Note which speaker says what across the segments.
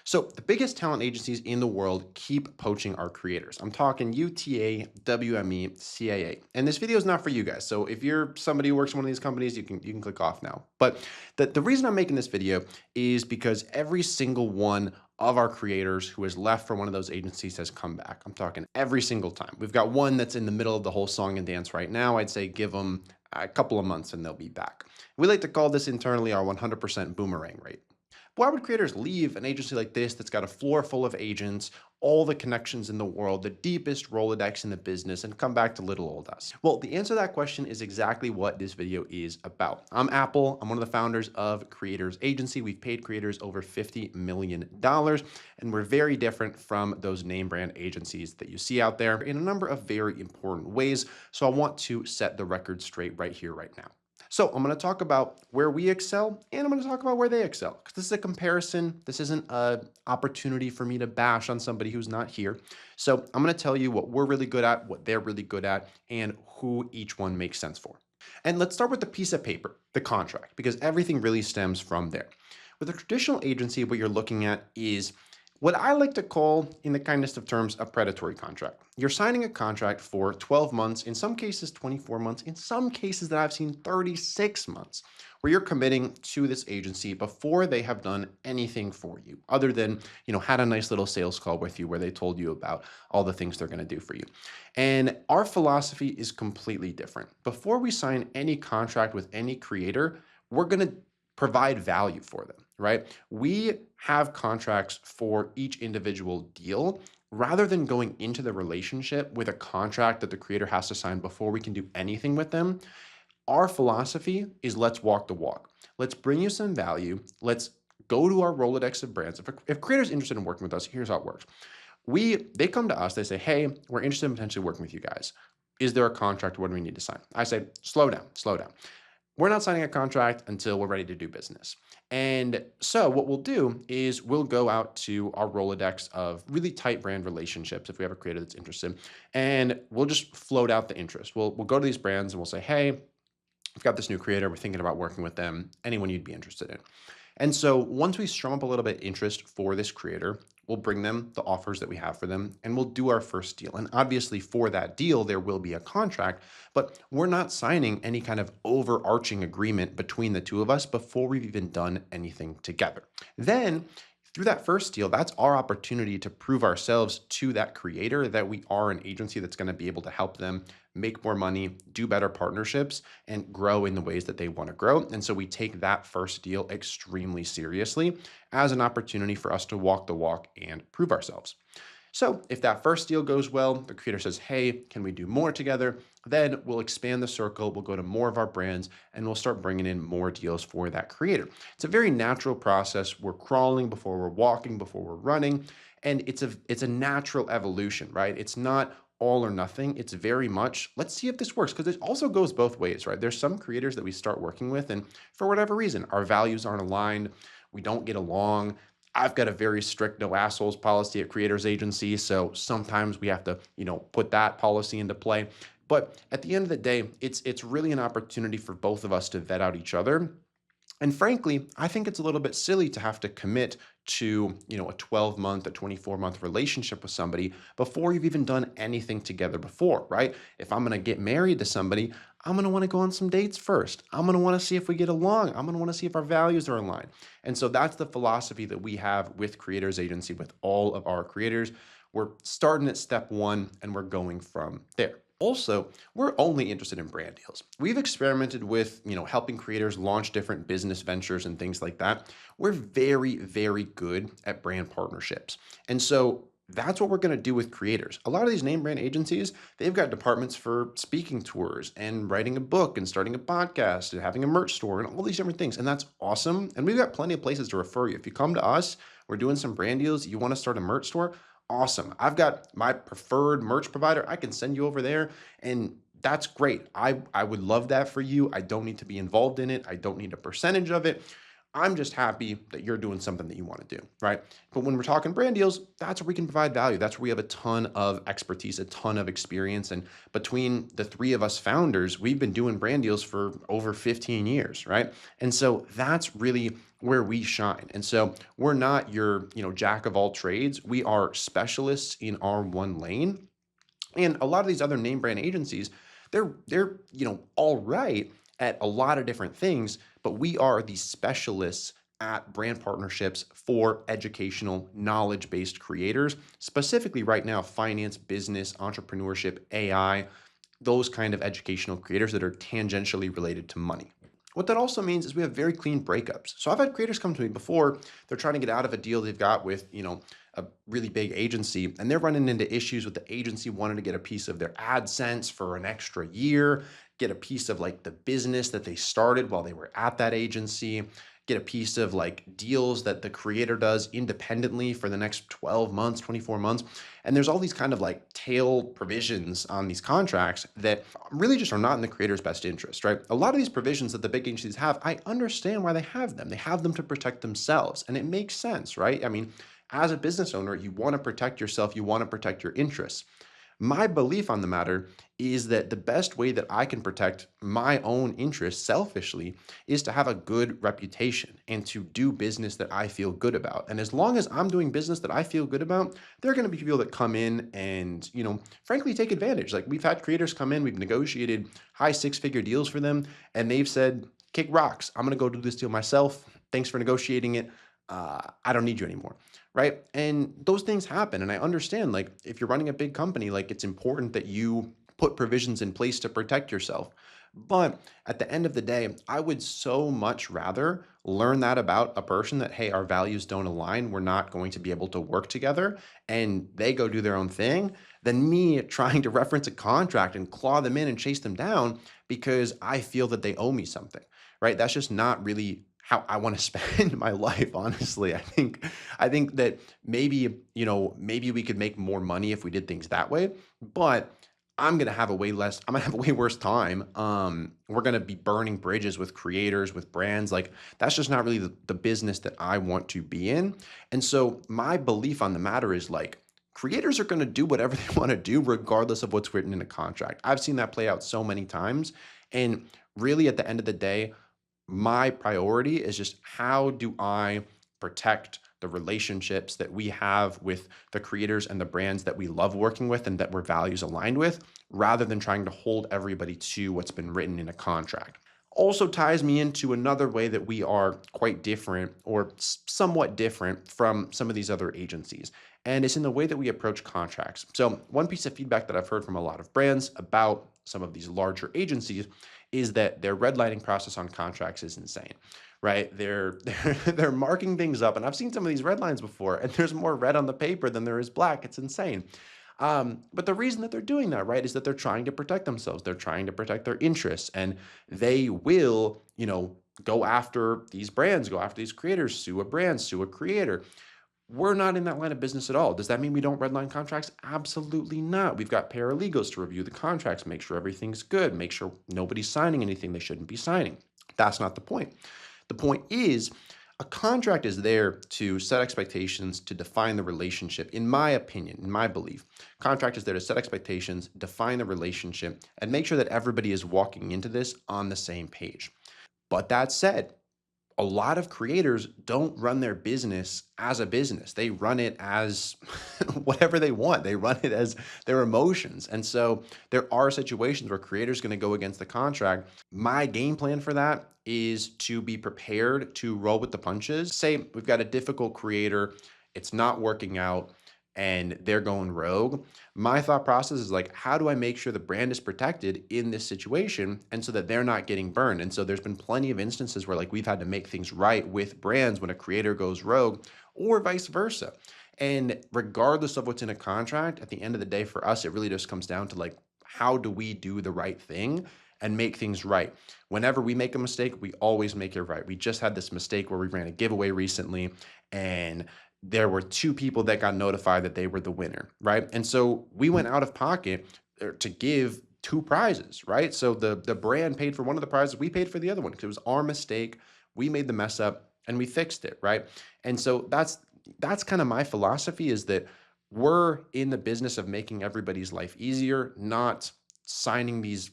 Speaker 1: So the biggest talent agencies in the world keep poaching our creators. I'm talking UTA, WME, CAA. And this video is not for you guys. So if you're somebody who works in one of these companies, you can click off now. But the reason I'm making this video is because every single one of our creators who has left from one of those agencies has come back. I'm talking every single time. We've got one that's in the middle of the whole song and dance right now. I'd say give them a couple of months and they'll be back. We like to call this internally our 100% boomerang rate. Why would creators leave an agency like this that's got a floor full of agents, all the connections in the world, the deepest Rolodex in the business, and come back to little old us? Well, the answer to that question is exactly what this video is about. I'm Apple. I'm one of the founders of Creators Agency. We've paid creators over $50 million, and we're very different from those name brand agencies that you see out there in a number of very important ways. So I want to set the record straight right here, right now. So I'm going to talk about where we excel, and I'm going to talk about where they excel, because this is a comparison. This isn't an opportunity for me to bash on somebody who's not here. So I'm going to tell you what we're really good at, what they're really good at, and who each one makes sense for. And let's start with the piece of paper, the contract, because everything really stems from there. With a traditional agency, what you're looking at is what I like to call, in the kindest of terms, a predatory contract. You're signing a contract for 12 months, in some cases 24 months, in some cases that I've seen 36 months, where you're committing to this agency before they have done anything for you, other than, had a nice little sales call with you where they told you about all the things they're going to do for you. And our philosophy is completely different. Before we sign any contract with any creator, we're going to provide value for them, right? We have contracts for each individual deal rather than going into the relationship with a contract that the creator has to sign before we can do anything with them. Our philosophy is let's walk the walk. Let's bring you some value. Let's go to our Rolodex of brands. If creators interested in working with us, here's how it works. They come to us, they say, hey, we're interested in potentially working with you guys. Is there a contract? What do we need to sign? I say, slow down, slow down. We're not signing a contract until we're ready to do business. And so what we'll do is we'll go out to our Rolodex of really tight brand relationships if we have a creator that's interested, and we'll just float out the interest. We'll go to these brands and we'll say, hey, we've got this new creator. We're thinking about working with them. Anyone you'd be interested in. And so once we strum up a little bit of interest for this creator, we'll bring them the offers that we have for them and we'll do our first deal. And obviously for that deal, there will be a contract, but we're not signing any kind of overarching agreement between the two of us before we've even done anything together. Then through that first deal, that's our opportunity to prove ourselves to that creator that we are an agency that's going to be able to help them make more money, do better partnerships, and grow in the ways that they want to grow. And so we take that first deal extremely seriously as an opportunity for us to walk the walk and prove ourselves. So if that first deal goes well, the creator says, hey, can we do more together? Then we'll expand the circle, we'll go to more of our brands, and we'll start bringing in more deals for that creator. It's a very natural process. We're crawling before we're walking, before we're running, and it's a natural evolution, right? It's not all or nothing. It's very much, let's see if this works, because it also goes both ways, right? There's some creators that we start working with, and for whatever reason, our values aren't aligned, we don't get along. I've got a very strict no assholes policy at Creators Agency, so sometimes we have to, put that policy into play. But at the end of the day, it's really an opportunity for both of us to vet out each other. And frankly, I think it's a little bit silly to have to commit to, a 12-month, a 24-month relationship with somebody before you've even done anything together before, right? If I'm going to get married to somebody, I'm going to want to go on some dates first. I'm going to want to see if we get along. I'm going to want to see if our values are aligned. And so that's the philosophy that we have with Creators Agency with all of our creators. We're starting at step one and we're going from there. Also, we're only interested in brand deals. We've experimented with, helping creators launch different business ventures and things like that. We're very, very good at brand partnerships. And so that's what we're going to do with creators. A lot of these name brand agencies, they've got departments for speaking tours and writing a book and starting a podcast and having a merch store and all these different things. And that's awesome. And we've got plenty of places to refer you. If you come to us, we're doing some brand deals, you want to start a merch store, awesome. I've got my preferred merch provider. I can send you over there and that's great. I would love that for you. I don't need to be involved in it. I don't need a percentage of it. I'm just happy that you're doing something that you want to do, right? But when we're talking brand deals, that's where we can provide value. That's where we have a ton of expertise, a ton of experience. And between the three of us founders, we've been doing brand deals for over 15 years, right? And so that's really where we shine. And so we're not your, jack of all trades. We are specialists in our one lane. And a lot of these other name brand agencies, they're all right at a lot of different things, but we are the specialists at brand partnerships for educational knowledge-based creators, specifically right now finance, business, entrepreneurship, AI, those kind of educational creators that are tangentially related to money. What that also means is we have very clean breakups. So I've had creators come to me before, they're trying to get out of a deal they've got with, a really big agency, and they're running into issues with the agency wanting to get a piece of their AdSense for an extra year, get a piece of like the business that they started while they were at that agency, get a piece of like deals that the creator does independently for the next 12 months, 24 months. And there's all these kind of like tail provisions on these contracts that really just are not in the creator's best interest, right? A lot of these provisions that the big agencies have, I understand why they have them. They have them to protect themselves, and it makes sense, right? I mean, as a business owner, you want to protect yourself, you want to protect your interests. My belief on the matter is that the best way that I can protect my own interests selfishly is to have a good reputation and to do business that I feel good about. And as long as I'm doing business that I feel good about, there are going to be people that come in and, frankly, take advantage. Like we've had creators come in, we've negotiated high six-figure deals for them, and they've said, kick rocks, I'm going to go do this deal myself. Thanks for negotiating it. I don't need you anymore. Right. And those things happen. And I understand, like, if you're running a big company, like, it's important that you put provisions in place to protect yourself. But at the end of the day, I would so much rather learn that about a person that, hey, our values don't align. We're not going to be able to work together, and they go do their own thing, than me trying to reference a contract and claw them in and chase them down because I feel that they owe me something. Right. That's just not really how I want to spend my life, honestly. I think that maybe we could make more money if we did things that way, but I'm gonna have a way worse time. We're gonna be burning bridges with creators, with brands. Like that's just not really the business that I want to be in. And so my belief on the matter is like creators are gonna do whatever they want to do, regardless of what's written in a contract. I've seen that play out so many times. And really at the end of the day, my priority is just how do I protect the relationships that we have with the creators and the brands that we love working with and that we're values aligned with, rather than trying to hold everybody to what's been written in a contract. Also ties me into another way that we are quite different or somewhat different from some of these other agencies. And it's in the way that we approach contracts. So, one piece of feedback that I've heard from a lot of brands about some of these larger agencies is that their redlining process on contracts is insane, right? They're marking things up, and I've seen some of these red lines before, and there's more red on the paper than there is black. It's insane. But the reason that they're doing that, right, is that they're trying to protect themselves. They're trying to protect their interests, and they will, go after these brands, go after these creators, sue a brand, sue a creator. We're not in that line of business at all. Does that mean we don't redline contracts? Absolutely not. We've got paralegals to review the contracts, make sure everything's good, make sure nobody's signing anything they shouldn't be signing. That's not the point. The point is, a contract is there to set expectations, to define the relationship. In my opinion, in my belief, contract is there to set expectations, define the relationship, and make sure that everybody is walking into this on the same page. But that said, a lot of creators don't run their business as a business. They run it as whatever they want. They run it as their emotions. And so there are situations where creators going to go against the contract. My game plan for that is to be prepared to roll with the punches. Say we've got a difficult creator, it's not working out, and they're going rogue. My thought process is like, how do I make sure the brand is protected in this situation and so that they're not getting burned? And so there's been plenty of instances where like we've had to make things right with brands when a creator goes rogue or vice versa. And regardless of what's in a contract, at the end of the day for us, it really just comes down to like, how do we do the right thing and make things right? Whenever we make a mistake, we always make it right. We just had this mistake where we ran a giveaway recently, and there were two people that got notified that they were the winner, right? And so we went out of pocket to give two prizes, right? So the brand paid for one of the prizes, we paid for the other one because it was our mistake. We made the mess up, and we fixed it, right? And so that's kind of my philosophy, is that we're in the business of making everybody's life easier, not signing these,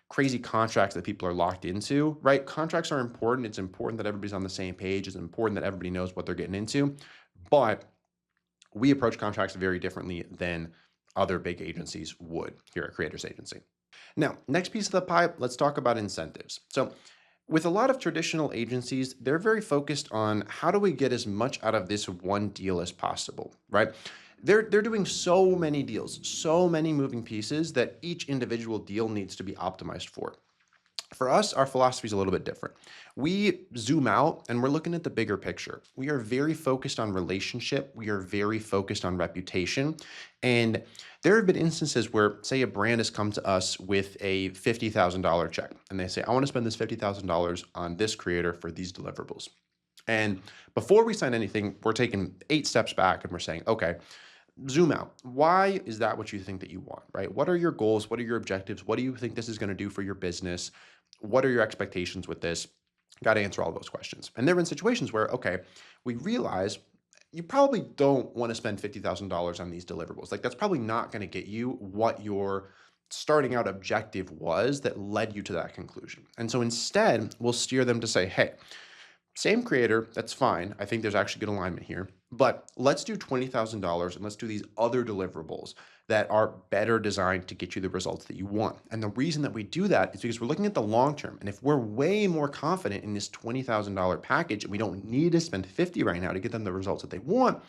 Speaker 1: crazy contracts that people are locked into, right? Contracts are important. It's important that everybody's on the same page. It's important that everybody knows what they're getting into. But we approach contracts very differently than other big agencies would here at Creators Agency. Now, next piece of the pie, let's talk about incentives. So, with a lot of traditional agencies, they're very focused on how do we get as much out of this one deal as possible, right? They're doing so many deals, so many moving pieces that each individual deal needs to be optimized for. For us, our philosophy is a little bit different. We zoom out and we're looking at the bigger picture. We are very focused on relationship. We are very focused on reputation. And there have been instances where, say, a brand has come to us with a $50,000 check and they say, I want to spend this $50,000 on this creator for these deliverables. And before we sign anything, we're taking 8 steps back and we're saying, okay, zoom out. Why is that what you think that you want, right? What are your goals? What are your objectives? What do you think this is going to do for your business? What are your expectations with this? Got to answer all those questions. And there have been situations where, okay, we realize you probably don't want to spend $50,000 on these deliverables. Like, that's probably not going to get you what your starting out objective was that led you to that conclusion. And so instead, we'll steer them to say, hey, same creator, that's fine. I think there's actually good alignment here. But let's do $20,000 and let's do these other deliverables that are better designed to get you the results that you want. And the reason that we do that is because we're looking at the long term. And if we're way more confident in this $20,000 package and we don't need to spend 50 right now to get them the results that they want,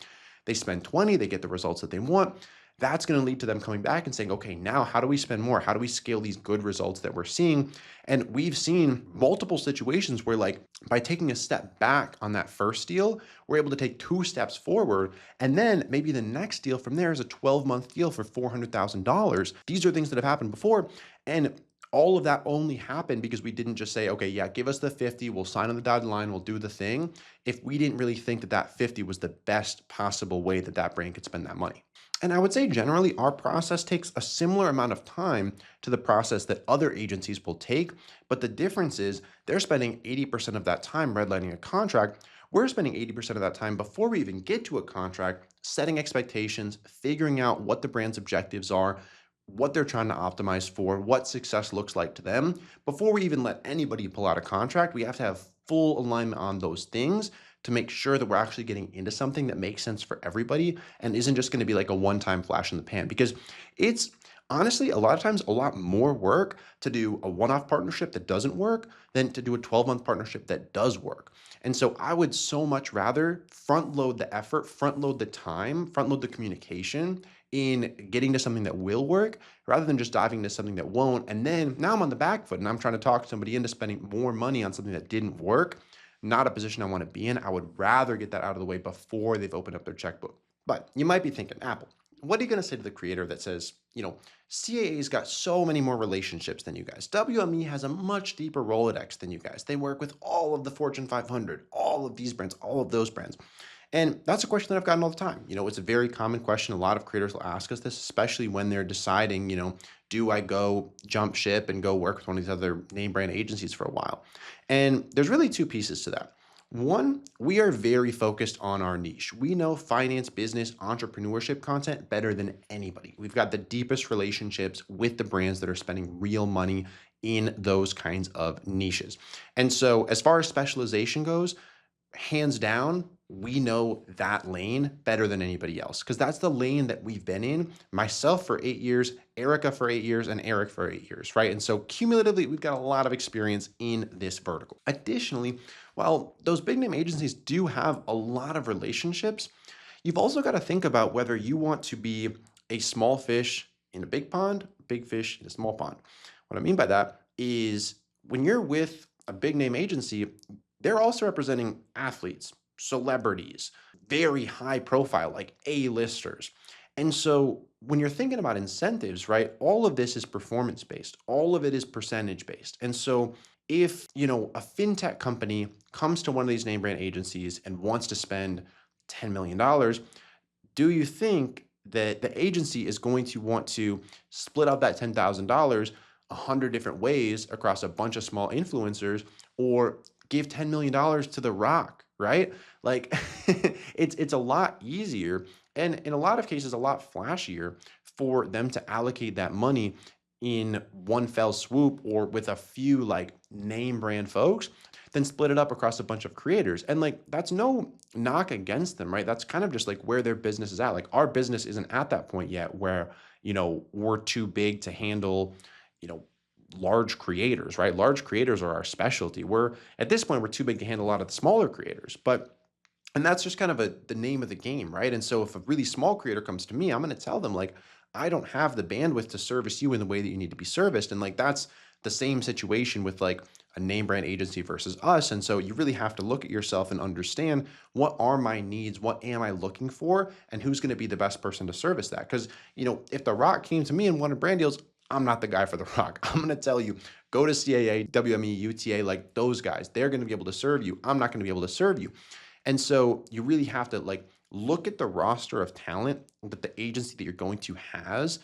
Speaker 1: they spend 20, they get the results that they want. That's going to lead to them coming back and saying, okay, now how do we spend more? How do we scale these good results that we're seeing? And we've seen multiple situations where, like, by taking a step back on that first deal, we're able to take 2 steps forward. And then maybe the next deal from there is a 12-month deal for $400,000. These are things that have happened before. And all of that only happened because we didn't just say, okay, yeah, give us the 50, we'll sign on the dotted line, we'll do the thing, if we didn't really think that that 50 was the best possible way that that brand could spend that money. And I would say generally our process takes a similar amount of time to the process that other agencies will take, but the difference is they're spending 80% of that time redlining a contract. We're spending 80% of that time before we even get to a contract, setting expectations, figuring out what the brand's objectives are, what they're trying to optimize for, what success looks like to them. Before we even let anybody pull out a contract, we have to have full alignment on those things to make sure that we're actually getting into something that makes sense for everybody and isn't just going to be like a one-time flash in the pan. Because it's honestly a lot of times a lot more work to do a one-off partnership that doesn't work than to do a 12-month partnership that does work. And so I would so much rather front load the effort, front load the time, front load the communication in getting to something that will work rather than just diving into something that won't. And then now I'm on the back foot and I'm trying to talk somebody into spending more money on something that didn't work. Not a position I want to be in. I would rather get that out of the way before they've opened up their checkbook. But you might be thinking, Apple, what are you going to say to the creator that says, CAA's got so many more relationships than you guys. WME has a much deeper Rolodex than you guys. They work with all of the Fortune 500, all of these brands, all of those brands. And that's a question that I've gotten all the time. It's a very common question. A lot of creators will ask us this, especially when they're deciding, do I go jump ship and go work with one of these other name brand agencies for a while? And there's really 2 pieces to that. One, we are very focused on our niche. We know finance, business, entrepreneurship content better than anybody. We've got the deepest relationships with the brands that are spending real money in those kinds of niches. And so as far as specialization goes, hands down, we know that lane better than anybody else because that's the lane that we've been in, myself for 8 years, Erica for 8 years, and Eric for 8 years, right? And so cumulatively, we've got a lot of experience in this vertical. Additionally, while those big name agencies do have a lot of relationships, you've also got to think about whether you want to be a small fish in a big pond, big fish in a small pond. What I mean by that is when you're with a big name agency, they're also representing athletes, celebrities, very high profile, like A-listers. And so when you're thinking about incentives, right, all of this is performance based. All of it is percentage based. And so if, a fintech company comes to one of these name brand agencies and wants to spend $10 million, do you think that the agency is going to want to split up that $10,000 100 different ways across a bunch of small influencers, or give $10 million to The Rock right? Like it's a lot easier and in a lot of cases a lot flashier for them to allocate that money in one fell swoop or with a few like name brand folks than split it up across a bunch of creators. And like that's no knock against them, right? That's kind of just like where their business is at. Like our business isn't at that point yet where, we're too big to handle, you know, large creators, right? Large creators are our specialty. We're at this point we're too big to handle a lot of the smaller creators. But and that's just kind of the name of the game, right? And so if a really small creator comes to me, I'm going to tell them like, I don't have the bandwidth to service you in the way that you need to be serviced. And like that's the same situation with like a name brand agency versus us. And so you really have to look at yourself and understand what are my needs, what am I looking for, and who's going to be the best person to service that. Because if The Rock came to me and wanted brand deals, I'm not the guy for The Rock. I'm going to tell you, go to CAA, WME, UTA, like those guys. They're going to be able to serve you. I'm not going to be able to serve you. And so you really have to like look at the roster of talent that the agency that you're going to has,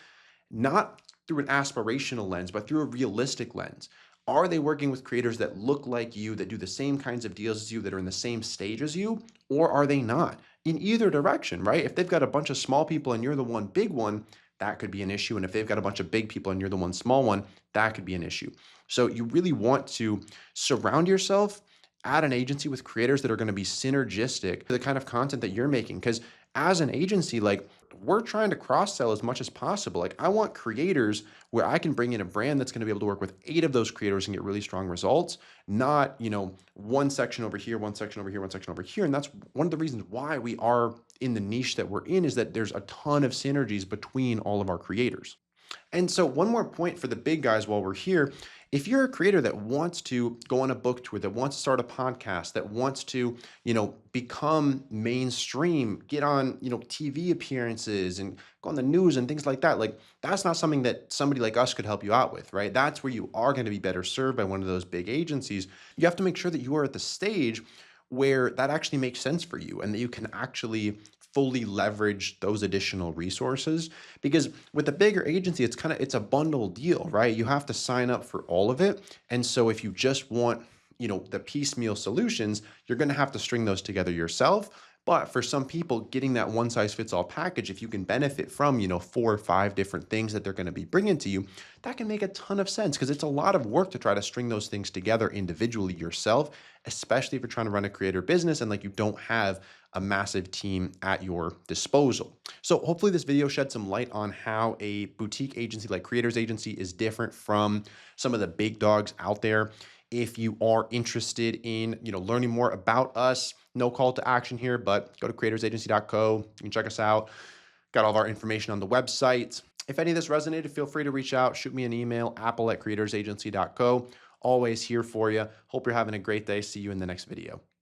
Speaker 1: not through an aspirational lens, but through a realistic lens. Are they working with creators that look like you, that do the same kinds of deals as you, that are in the same stage as you, or are they not? In either direction, right? If they've got a bunch of small people and you're the one big one, that could be an issue. And if they've got a bunch of big people and you're the one small one, that could be an issue. So you really want to surround yourself at an agency with creators that are going to be synergistic to the kind of content that you're making. Because as an agency, like we're trying to cross sell as much as possible. Like I want creators where I can bring in a brand that's going to be able to work with 8 of those creators and get really strong results, not, one section over here, one section over here, one section over here. And that's one of the reasons why we are in the niche that we're in, is that there's a ton of synergies between all of our creators. And so one more point for the big guys while we're here, if you're a creator that wants to go on a book tour, that wants to start a podcast, that wants to, become mainstream, get on, TV appearances and go on the news and things like that, like that's not something that somebody like us could help you out with, right? That's where you are going to be better served by one of those big agencies. You have to make sure that you are at the stage where that actually makes sense for you and that you can actually fully leverage those additional resources. Because with a bigger agency, it's a bundle deal, right? You have to sign up for all of it. And so if you just want, the piecemeal solutions, you're going to have to string those together yourself. But for some people, getting that one size fits all package, if you can benefit from, 4 or 5 different things that they're going to be bringing to you, that can make a ton of sense, because it's a lot of work to try to string those things together individually yourself, especially if you're trying to run a creator business and like you don't have a massive team at your disposal. So hopefully this video shed some light on how a boutique agency like Creators Agency is different from some of the big dogs out there. If you are interested in, learning more about us, no call to action here, but go to creatorsagency.co. You can check us out. Got all of our information on the website. If any of this resonated, feel free to reach out. Shoot me an email, apple@creatorsagency.co. Always here for you. Hope you're having a great day. See you in the next video.